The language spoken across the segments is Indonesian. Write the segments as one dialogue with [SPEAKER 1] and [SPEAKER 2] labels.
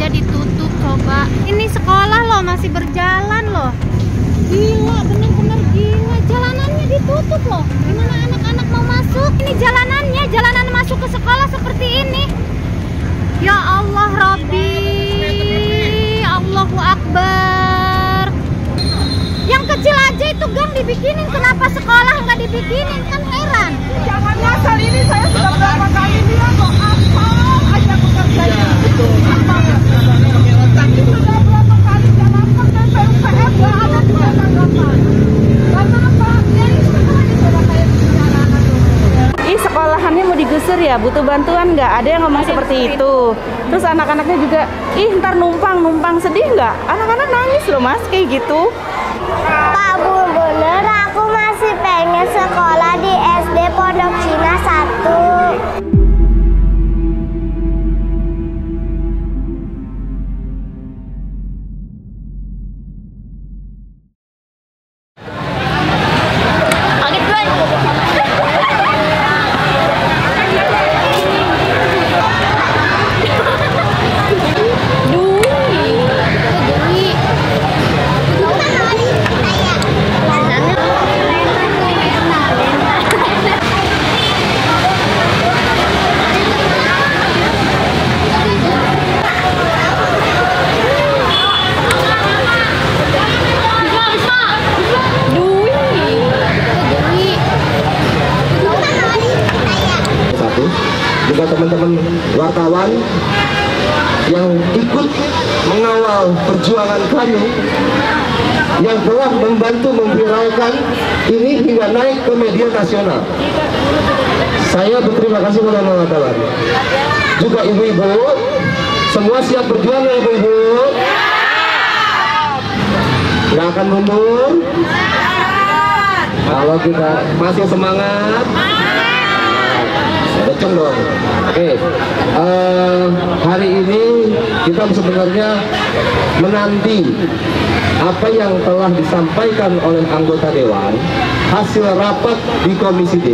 [SPEAKER 1] aja ditutup. Coba ini sekolah loh masih berjalan loh. Gila, bener-bener gila. Jalanannya ditutup loh. Gimana anak-anak mau masuk? Ini jalanannya, jalanan masuk ke sekolah seperti ini. Ya Allah Rabbi, Allahu Akbar. Yang kecil aja itu gang dibikinin, kenapa sekolah nggak dibikinin? Kan heran.
[SPEAKER 2] Jangan nyasar, ini saya sudah berapa kali bilang kok apa aja pekerjanya. Tapi sudah berapa kali jalankan dan PUPR nggak ada juga tanggapan. Karena apa? Ya ini sekolahnya sudah kayak jalanan.
[SPEAKER 3] Ih, sekolahannya mau digusur ya, butuh bantuan nggak? Ada yang ngomong seperti itu. Terus anak-anaknya juga, ih ntar numpang sedih nggak? Anak-anak nangis loh mas, kayak gitu.
[SPEAKER 4] Pak Bu, bener aku masih pengen sekolah di SD Pondok Cina 1.
[SPEAKER 5] Juga teman-teman wartawan yang ikut mengawal perjuangan kami yang telah membantu memviralkan ini hingga naik ke media nasional. Saya berterima kasih kepada wartawan. Juga ibu-ibu, semua siap berjuang ya ibu-ibu? Nggak akan mundur? Kalau kita masih semangat, kenceng dong. Oke, hari ini kita sebenarnya menanti apa yang telah disampaikan oleh anggota Dewan hasil rapat di Komisi D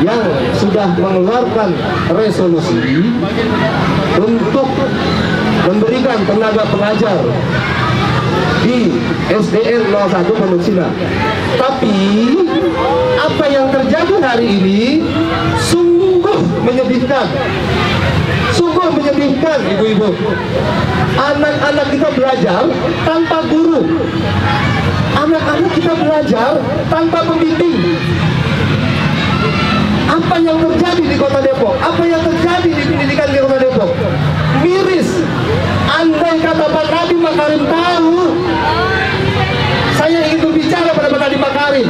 [SPEAKER 5] yang sudah mengeluarkan resolusi untuk memberikan tenaga pengajar di SDN 01 Pondok Cina. Tapi apa yang terjadi hari ini sungguh menyedihkan. Sungguh menyedihkan ibu-ibu. Anak-anak kita belajar tanpa guru. Anak-anak kita belajar tanpa pembimbing. Apa yang terjadi di Kota Depok? Apa yang terjadi di pendidikan di Kota Depok? Miris. Andai kata Pak Nadiem Makarim tahu, saya ingin berbicara pada Pak Nadiem Makarim.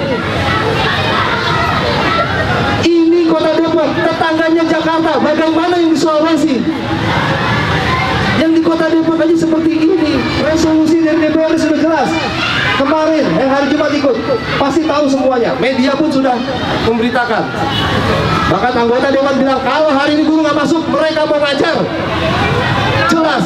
[SPEAKER 5] Ini Kota Depok, tetangganya Jakarta, bagaimana yang di Sulawesi? Yang di Kota Depok aja seperti ini. Resolusi dari DPR sudah jelas. Kemarin, hari Jumat ikut, pasti tahu semuanya. Media pun sudah memberitakan. Bahkan anggota Dewan bilang, kalau hari ini guru nggak masuk, mereka mau ngajar. Jelas.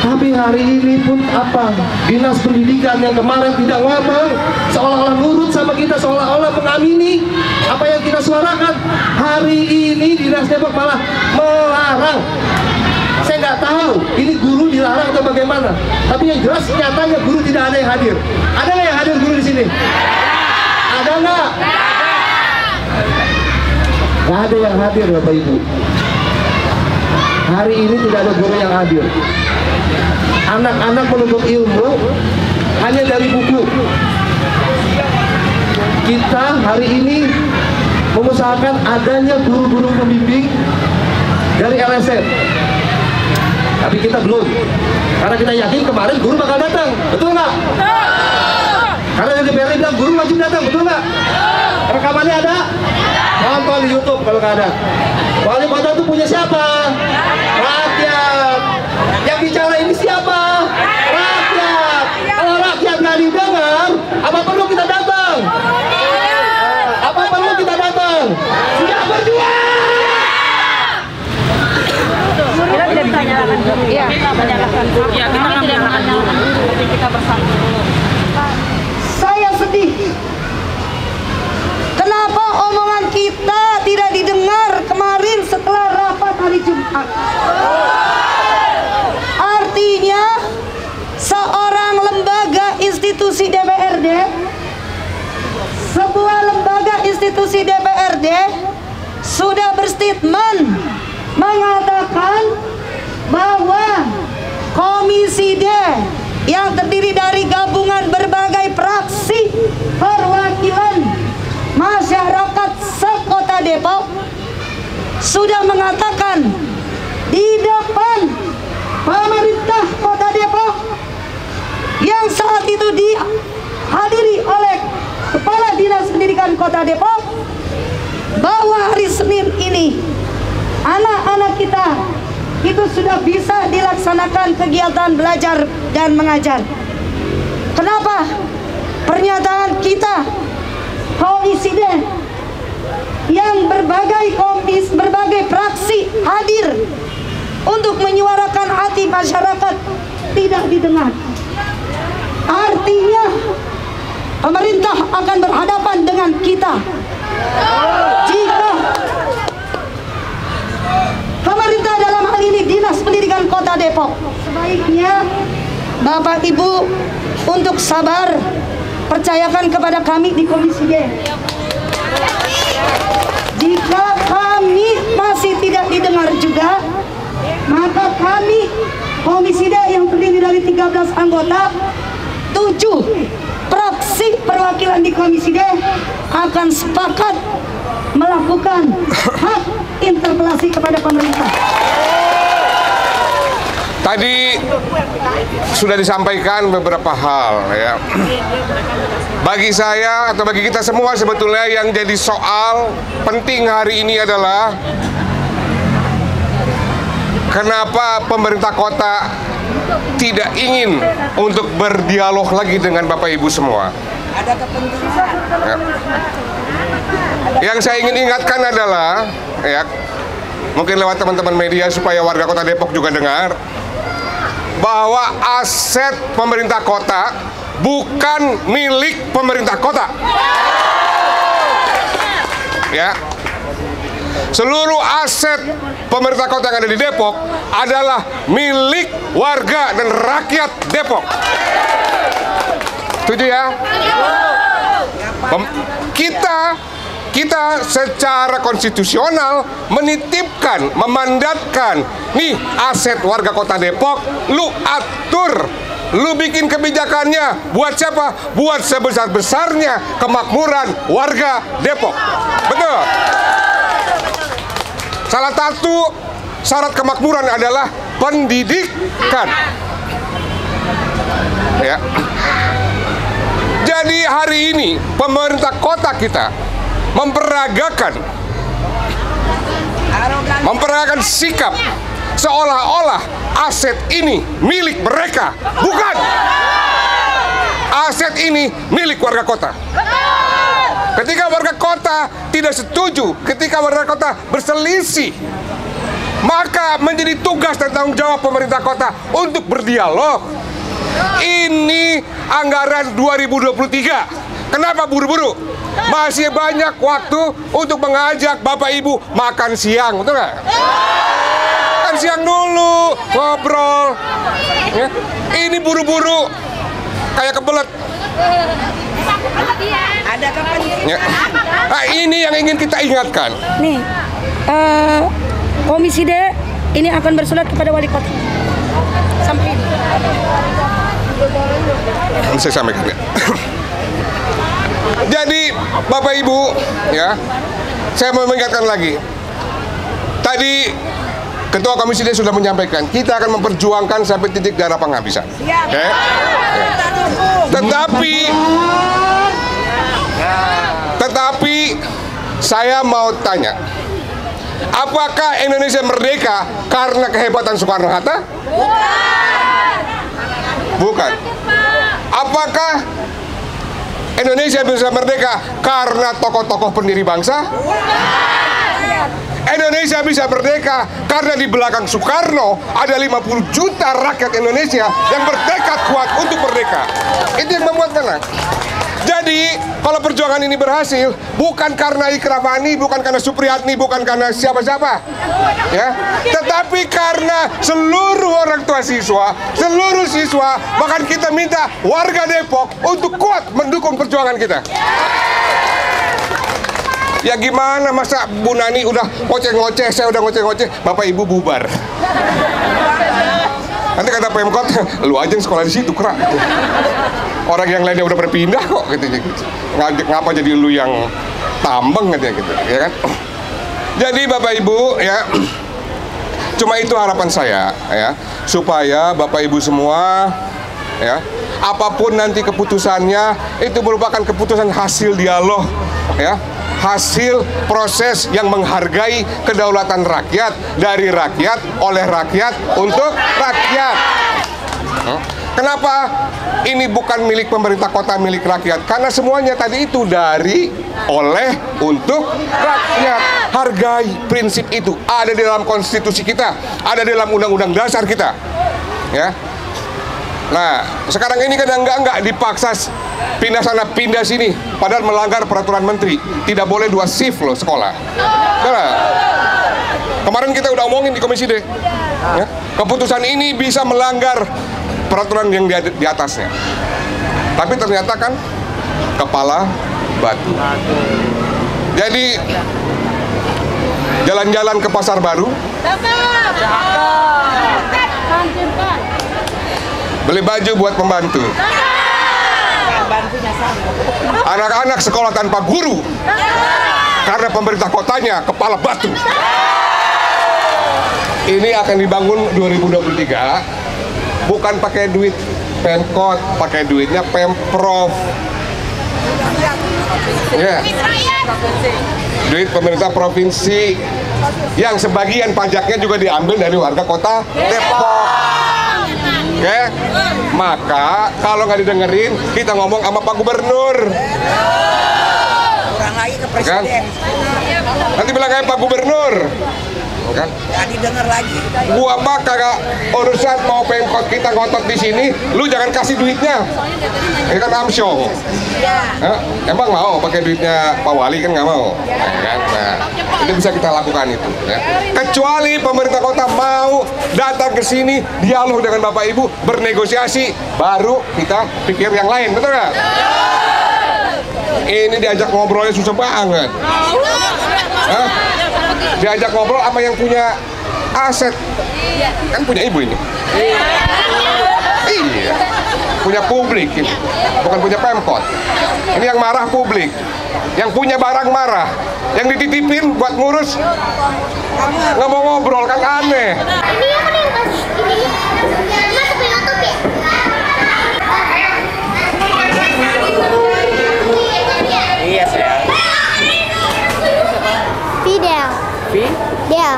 [SPEAKER 5] Tapi hari ini pun apa? Dinas Pendidikan yang kemarin tidak ngomong, seolah-olah nurut sama kita, seolah-olah mengamini apa yang kita suarakan. Hari ini Dinas Depok malah melarang. Saya nggak tahu ini guru dilarang atau bagaimana. Tapi yang jelas nyatanya guru tidak ada yang hadir. Ada nggak yang hadir guru di sini? Ada nggak? Nggak ada yang hadir Bapak Ibu. Hari ini tidak ada guru yang hadir. Anak-anak menuntut ilmu hanya dari buku. Kita hari ini mengusahakan adanya guru-guru pembimbing dari LSM. Tapi kita belum. Karena kita yakin kemarin guru bakal datang. Betul nggak? Karena dari DPR bilang guru wajib datang. Betul nggak? Rekamannya ada? Nonton di YouTube kalau nggak ada. Wali kota itu punya siapa? Rakyat. Yang bicara ini siapa? Rakyat. Kalau rakyat nggak didengar, apa perlu kita datang? Apa perlu kita datang? Sudah berjuang.
[SPEAKER 3] Kita tidak bisa menyalahkan guru. Iya, kita menyalahkan guru.
[SPEAKER 2] Ya, kita nggak menyalahkan guru.
[SPEAKER 3] Tapi kita bersama dulu.
[SPEAKER 2] Saya sedih. Kenapa omongan kita tidak didengar kemarin setelah rapat hari Jumat? institusi DPRD, sebuah lembaga institusi DPRD sudah berstatement mengatakan bahwa Komisi D yang terdiri dari gabungan berbagai fraksi perwakilan masyarakat sekota Depok sudah mengatakan di depan pemerintah Kota Depok yang saat itu dihadiri oleh Kepala Dinas Pendidikan Kota Depok bahwa hari Senin ini anak-anak kita itu sudah bisa dilaksanakan kegiatan belajar dan mengajar. Kenapa? Pernyataan kita Komisi D yang berbagai fraksi hadir untuk menyuarakan hati masyarakat tidak didengar. Artinya pemerintah akan berhadapan dengan kita jika pemerintah dalam hal ini Dinas Pendidikan Kota Depok. Sebaiknya Bapak Ibu untuk sabar, percayakan kepada kami di Komisi D. Jika kami masih tidak didengar juga, maka kami Komisi D yang terdiri dari 13 anggota, 7 fraksi perwakilan di Komisi D akan sepakat melakukan hak interpelasi kepada pemerintah.
[SPEAKER 6] Tadi sudah disampaikan beberapa hal ya. Bagi saya atau bagi kita semua sebetulnya yang jadi soal penting hari ini adalah kenapa pemerintah kota tidak ingin untuk berdialog lagi dengan Bapak Ibu semua.
[SPEAKER 2] Ada kepentingan.
[SPEAKER 6] Ya. Yang saya ingin ingatkan adalah ya, mungkin lewat teman-teman media supaya warga Kota Depok juga dengar bahwa aset pemerintah kota bukan milik pemerintah kota. Ya. Seluruh aset pemerintah kota yang ada di Depok adalah milik warga dan rakyat Depok. Setuju ya? Kita secara konstitusional menitipkan, memandatkan, nih aset warga kota Depok, lu atur, lu bikin kebijakannya, buat siapa? Buat sebesar-besarnya kemakmuran warga Depok. Betul? Salah satu syarat kemakmuran adalah pendidikan. Ya. Jadi hari ini pemerintah kota kita memperagakan sikap seolah-olah aset ini milik mereka. Bukan. Aset ini milik warga kota. Ketika warga kota tidak setuju, ketika warga kota berselisih, maka menjadi tugas dan tanggung jawab pemerintah kota untuk berdialog. Ini anggaran 2023. Kenapa buru-buru? Masih banyak waktu untuk mengajak Bapak Ibu makan siang, betul nggak? Makan siang dulu, ngobrol. Ya. Ini buru-buru, kayak kebelet.
[SPEAKER 2] Ada kepentingan.
[SPEAKER 6] Ya. Nah, ini yang ingin kita ingatkan.
[SPEAKER 2] Nih, Komisi D ini akan bersurat kepada wali kota. Sampai ini.
[SPEAKER 6] Saya sampaikan ya. Jadi Bapak Ibu ya, saya mau mengingatkan lagi. Tadi Ketua Komisi D sudah menyampaikan kita akan memperjuangkan sampai titik darah penghabisan. Okay? Tetapi saya mau tanya, apakah Indonesia merdeka karena kehebatan Soekarno-Hatta? Bukan. Apakah Indonesia bisa merdeka karena tokoh-tokoh pendiri bangsa? Indonesia bisa merdeka karena di belakang Soekarno ada 50 juta rakyat Indonesia yang bertekad kuat untuk merdeka. Itu yang membuat tenang. Jadi kalau perjuangan ini berhasil, bukan karena Ikramani, bukan karena Supriyatni, bukan karena siapa-siapa, ya, tetapi karena seluruh orang tua siswa, seluruh siswa. Bahkan kita minta warga Depok untuk kuat mendukung perjuangan kita. Ya gimana, masa Bu Nani udah ngoceh-ngoceh, saya udah ngoceh-ngoceh, Bapak Ibu bubar. Nanti kata Pemkot, lu aja yang sekolah di situ, kerak. Orang yang lainnya udah berpindah kok, gitu. Ngapa jadi lu yang tambeng, gitu, ya kan? Jadi Bapak Ibu, ya, cuma itu harapan saya, ya, supaya Bapak Ibu semua, ya, apapun nanti keputusannya, itu merupakan keputusan hasil dialog, ya. Hasil proses yang menghargai kedaulatan rakyat, dari rakyat, oleh rakyat, untuk rakyat. Kenapa ini bukan milik pemerintah kota, milik rakyat? Karena semuanya tadi itu dari, oleh, untuk rakyat. Hargai prinsip itu. Ada di dalam konstitusi kita, ada di dalam undang-undang dasar kita, ya. Nah, sekarang ini kadang enggak dipaksa pindah sana pindah sini, padahal melanggar peraturan menteri. Tidak boleh 2 shift loh sekolah. Nah, kemarin kita udah omongin di Komisi D, ya, keputusan ini bisa melanggar peraturan yang di atasnya. Tapi ternyata kan kepala batu. Jadi jalan-jalan ke pasar baru, beli baju buat pembantu, anak-anak sekolah tanpa guru karena pemerintah kotanya kepala batu. Ini akan dibangun 2023, bukan pakai duit Pemkot, pakai duitnya Pemprov, ya, duit pemerintah provinsi, yang sebagian pajaknya juga diambil dari warga kota Depok. Oke, maka kalau nggak didengerin, kita ngomong sama Pak Gubernur.
[SPEAKER 7] Kurang lagi ke presiden.
[SPEAKER 6] Nanti bilang kayak Pak Gubernur, kan?
[SPEAKER 7] Nggak didengar lagi.
[SPEAKER 6] Gua mah kagak urusan mau Pemkot kita ngotot di sini, lu jangan kasih duitnya. Ini kan amsyong. Emang mau pakai duitnya Pak Wali kan nggak mau. Nah, itu bisa kita lakukan itu. Ya. Kecuali pemerintah kota mau datang ke sini, dialog dengan Bapak Ibu, bernegosiasi, baru kita pikir yang lain, betul nggak? Ini diajak ngobrolnya susah banget. Diajak ngobrol sama yang punya aset, kan punya ibu ini. Iya, punya publik ini, bukan punya Pemkot. Ini yang marah publik, yang punya barang marah, yang dititipin buat ngurus nggak mau ngobrol, kan aneh.
[SPEAKER 4] Ini yang mana yang masuk ke YouTube ya?
[SPEAKER 7] Iya sayang.
[SPEAKER 3] Fidel.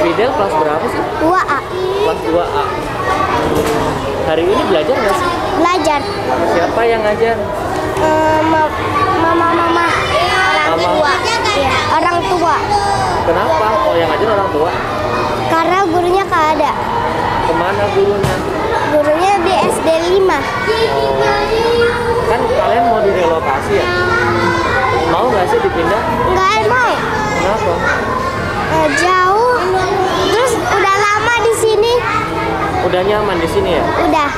[SPEAKER 3] Fidel kelas berapa sih?
[SPEAKER 4] 2A.
[SPEAKER 3] Kelas 2A. Hari ini belajar nggak sih?
[SPEAKER 4] Belajar.
[SPEAKER 3] Siapa yang ngajar?
[SPEAKER 4] Mama. Orang tua. Ya, orang tua.
[SPEAKER 3] Kenapa? Oh, yang ngajar orang tua?
[SPEAKER 4] Karena gurunya nggak ada.
[SPEAKER 3] Kemana gurunya?
[SPEAKER 4] Gurunya di SD 5.
[SPEAKER 3] Kan kalian mau direlokasi ya? Mau nggak sih dipindah?
[SPEAKER 4] Nggak mau.
[SPEAKER 3] Kenapa?
[SPEAKER 4] Jauh. Terus udah lama di sini.
[SPEAKER 3] Udah nyaman di sini ya?
[SPEAKER 4] Udah.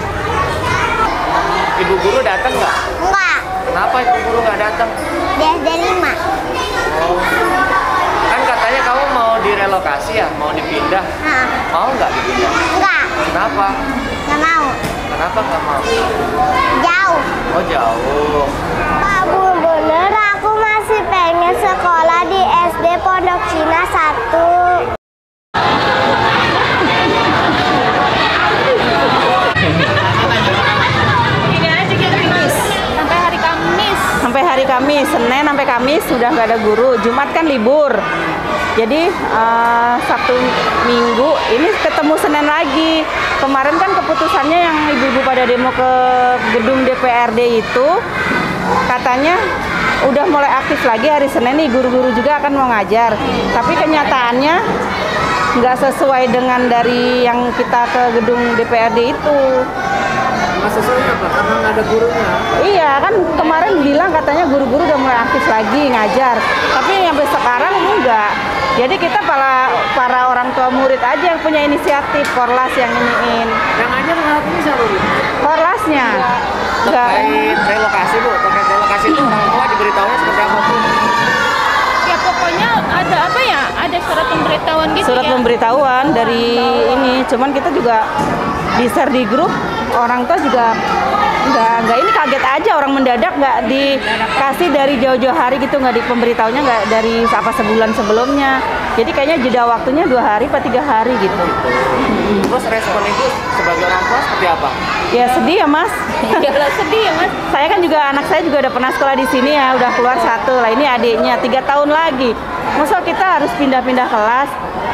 [SPEAKER 3] Ibu guru datang nggak?
[SPEAKER 4] Enggak.
[SPEAKER 3] Kenapa ibu guru nggak datang?
[SPEAKER 4] Di SD 5.
[SPEAKER 3] Oh. Kan katanya kamu mau direlokasi ya? Mau dipindah? Mau nggak dipindah?
[SPEAKER 4] Enggak.
[SPEAKER 3] Kenapa?
[SPEAKER 4] Nggak mau.
[SPEAKER 3] Kenapa nggak mau?
[SPEAKER 4] Jauh.
[SPEAKER 3] Oh jauh.
[SPEAKER 4] Pak Gubernur, aku masih pengen sekolah di SD Pondok Cina 1.
[SPEAKER 3] Sampai hari Kamis, Senin sampai Kamis sudah nggak ada guru. Jumat kan libur. Jadi Sabtu Minggu ini ketemu Senin lagi. Kemarin kan keputusannya yang ibu-ibu pada demo ke gedung DPRD itu katanya udah mulai aktif lagi hari Senin nih, guru-guru juga akan mau ngajar. Tapi kenyataannya nggak sesuai dengan dari yang kita ke gedung DPRD itu.
[SPEAKER 7] Maksudnya apa? Karena nggak ada gurunya.
[SPEAKER 3] Iya kan kemarin bilang katanya guru-guru udah mulai aktif lagi ngajar, tapi sampai sekarang enggak. Jadi kita para orang tua murid aja yang punya inisiatif, Korlas yang iniin.
[SPEAKER 7] Yang ngajar saat ini siapa, Bu?
[SPEAKER 3] Korlasnya. Enggak.
[SPEAKER 7] Terkait relokasi, Bu. Terkait relokasi itu orang tua diberitahunya seperti apa, Bu?
[SPEAKER 1] Ya pokoknya ada apa ya? Ada surat pemberitahuan gitu
[SPEAKER 3] Surat
[SPEAKER 1] ya.
[SPEAKER 3] pemberitahuan dari ini, cuman kita juga di share di grup, orang tua juga nggak ini kaget aja, orang mendadak nggak dikasih dari jauh-jauh hari gitu, nggak di pemberitahunya nggak dari apa sebulan sebelumnya. Jadi kayaknya jeda waktunya 2 hari atau 3 hari gitu.
[SPEAKER 7] Terus respon itu sebagai orang tua seperti apa?
[SPEAKER 3] Ya sedih ya Mas.
[SPEAKER 1] Iyalah sedih ya Mas.
[SPEAKER 3] Saya kan juga anak saya juga udah pernah sekolah di sini ya, udah keluar 1 lah. Ini adiknya 3 tahun lagi. Masa kita harus pindah-pindah kelas?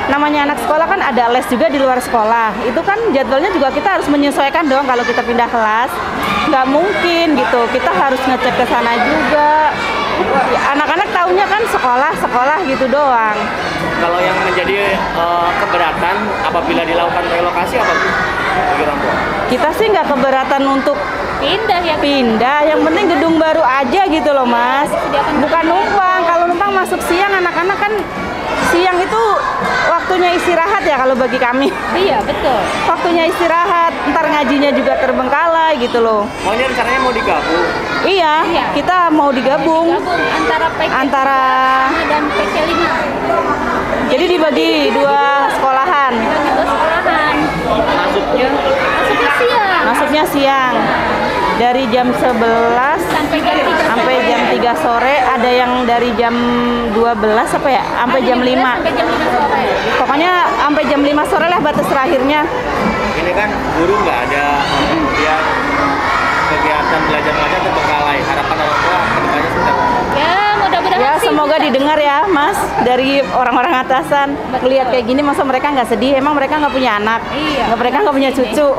[SPEAKER 3] Namanya anak sekolah kan ada les juga di luar sekolah. Itu kan jadwalnya juga kita harus menyesuaikan dong kalau kita pindah kelas. Nggak mungkin gitu. Kita harus ngecek ke sana juga. Anak-anak taunya kan sekolah gitu doang.
[SPEAKER 7] Kalau yang menjadi keberatan apabila dilakukan relokasi apa, Bu? Bagi orang tua?
[SPEAKER 3] Kita sih nggak keberatan untuk
[SPEAKER 1] Pindah ya.
[SPEAKER 3] pindah, yang penting gedung baru aja gitu loh Mas. Bukan numpang. Kalau numpang masuk siang, anak-anak kan siang itu waktunya istirahat ya kalau bagi kami.
[SPEAKER 1] Iya betul.
[SPEAKER 3] Waktunya istirahat, ntar ngajinya juga terbengkalai gitu loh.
[SPEAKER 7] Maunya rencananya mau digabung.
[SPEAKER 3] Iya,
[SPEAKER 1] Iya.
[SPEAKER 3] kita mau digabung
[SPEAKER 1] Gabung antara PC
[SPEAKER 3] antara,
[SPEAKER 1] dan PC 5.
[SPEAKER 3] jadi dibagi 2 sekolahan.
[SPEAKER 1] Bagi 2 sekolahan.
[SPEAKER 7] Masuknya
[SPEAKER 1] Masuknya siang.
[SPEAKER 3] Masuknya siang dari jam 11
[SPEAKER 1] Sampai jam 3
[SPEAKER 3] sampai jam 3 sore, ada yang dari jam 12 apa ya, sampai jam 5.
[SPEAKER 1] Sampai jam 5 sore.
[SPEAKER 3] Pokoknya sampai jam 5 sore lah batas terakhirnya.
[SPEAKER 7] ini kan guru nggak ada, kemudian kegiatan belajar mengajar terbengkalai. Harapan orang tua kedepannya seperti apa?
[SPEAKER 1] Ya mudah-mudahan
[SPEAKER 3] Ya
[SPEAKER 1] sih
[SPEAKER 3] semoga
[SPEAKER 1] bisa.
[SPEAKER 3] didengar ya Mas dari orang-orang atasan. Lihat kayak gini masa mereka nggak sedih? Emang mereka nggak punya anak?
[SPEAKER 1] Iya.
[SPEAKER 3] Mereka nggak punya cucu.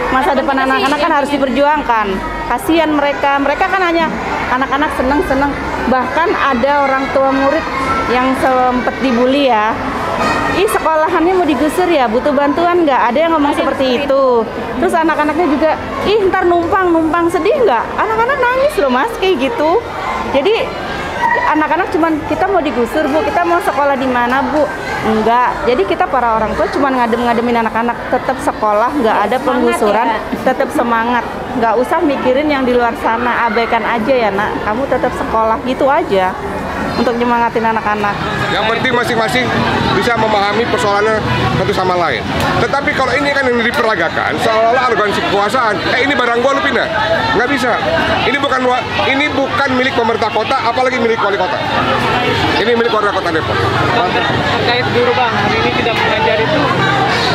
[SPEAKER 3] Masa depan anak-anak kan harus diperjuangkan. Kasihan mereka. Mereka kan hanya anak-anak seneng-seneng. Bahkan ada orang tua murid yang sempet dibully ya. Ih sekolahannya mau digusur ya, butuh bantuan nggak? Ada yang ngomong seperti itu. Terus anak-anaknya juga, ih ntar numpang sedih nggak? Anak-anak nangis loh Mas kayak gitu. Jadi anak-anak cuman kita mau digusur Bu, kita mau sekolah di mana Bu? Enggak. Jadi kita para orang tua cuman ngademin anak-anak tetap sekolah, nggak ada penggusuran, tetap semangat. Nggak usah mikirin yang di luar sana, abaikan aja ya Nak. Kamu tetap sekolah gitu aja. Untuk nyemangatin anak-anak.
[SPEAKER 6] Yang penting masing-masing bisa memahami persoalannya satu sama lain. Tetapi kalau ini kan yang diperagakan, seolah-olah arogansi kekuasaan. Ini barang gua lu pindah, nggak bisa. Ini bukan milik pemerintah kota, apalagi milik wali kota. Ini milik warga kota Depok.
[SPEAKER 7] Terkait guru Bang, hari ini tidak mengajar itu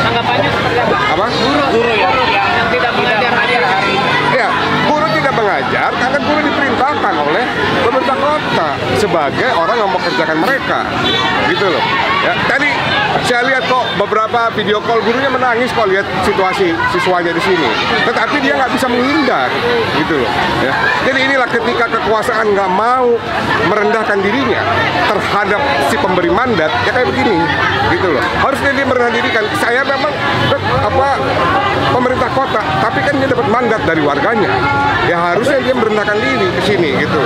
[SPEAKER 7] tanggapannya seperti apa?
[SPEAKER 6] Apa?
[SPEAKER 7] Guru ya, yang tidak mengajar hari ini.
[SPEAKER 6] Ya, guru tidak mengajar karena guru diperintahkan oleh pemerintah kota sebagai orang yang mempekerjakan mereka, gitu loh. Ya, tadi saya lihat kok beberapa video call gurunya menangis kalau lihat situasi siswanya di sini. Tetapi dia nggak bisa menghindar, gitu loh. Ya. Jadi inilah ketika kekuasaan nggak mau merendahkan dirinya terhadap si pemberi mandat, ya kayak begini, gitu loh. Harusnya dia merendah diri kan. Saya memang pemerintah kota, tapi kan dia dapat mandat dari warganya. Ya harusnya dia merendahkan diri ke sini, gitu.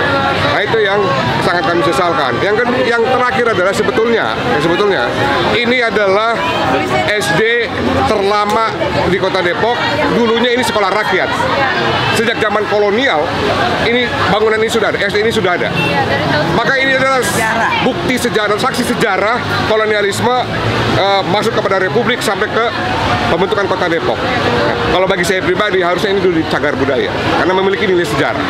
[SPEAKER 6] Nah itu yang sangat kami sesalkan. Yang terakhir adalah sebetulnya ini adalah SD terlama di Kota Depok. Dulunya ini sekolah rakyat. Sejak zaman kolonial, ini bangunan ini sudah ada, SD ini sudah ada. Maka ini adalah bukti sejarah, saksi sejarah kolonialisme masuk kepada Republik sampai ke pembentukan Kota Depok. Nah, kalau bagi saya pribadi harusnya ini dulu dicagar budaya karena memiliki nilai sejarah.